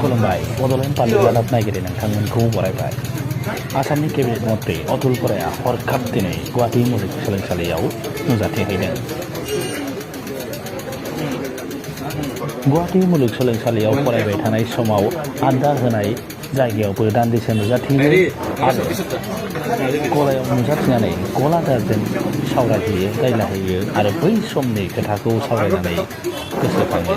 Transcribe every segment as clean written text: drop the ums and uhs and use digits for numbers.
खुलुमबाय बड'लेण्ड पाब्लिक रादाब नायगिरि नोंथांमोनखौ बरायबाय आसामनि केबिनेट मन्त्रि अतुल बराया हरखाब दिनै गुवाहाटी मुलुगसोलोंसालियाव नुजाथिहैदों। गुवाहाटी मुलुगसोलोंसालियाव फरायबाय थानाय समाव आद्दा होनाय जायगायावबो दान्दिसे नुजाथियो आरो गलायाव नुजाथिनानै गलादारजों सावरायहैयो रायज्लायहैयो आरो बै समनि खोथाखौ सावरायनानै गोसोखाङो।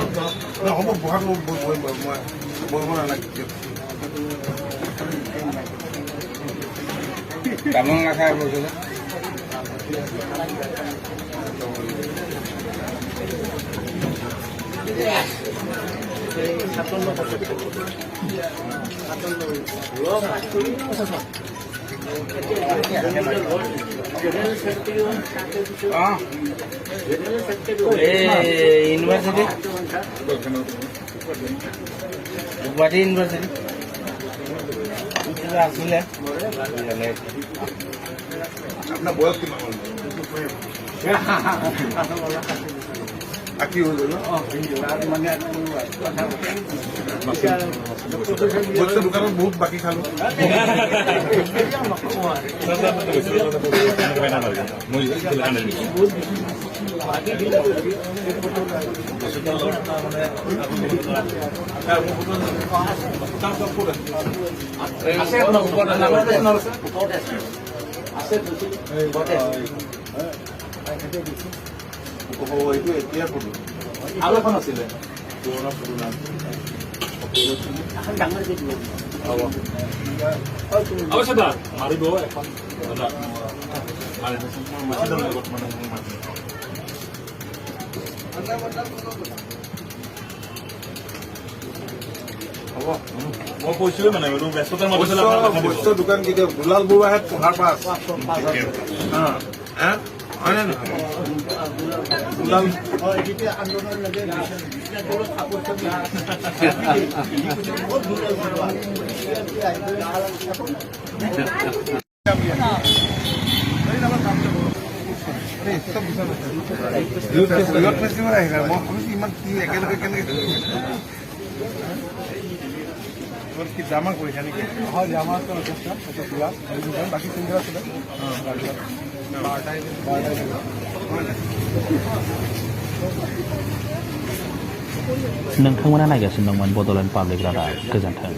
यूनिवर्सिटी गुवाहाटी यूनिवर्सिटी আসলে আপনার বয়স কি কি হয়ে গেল বলছে দোকানত বহুত বাকি খালো এইটো এতিয়া ফটো আৰু এখন আছিলে পুৰণা ফটো নাম অৱশ্যে মাৰিব এখন মই কৈছিলো মানে ব্যস্ততাৰ মাজত দোকান কেতিয়া দুলাল বৰুৱাহে পঢ়াৰ পাছ হয় নে নহয় কি জামা কৰিছা নেকি হয় জামা বাকী চিন্তা আছিলে नोंथांमोना नायगासिनो दंमोन बड'लेण्ड पाब्लिक रादाब गोजोन्थों।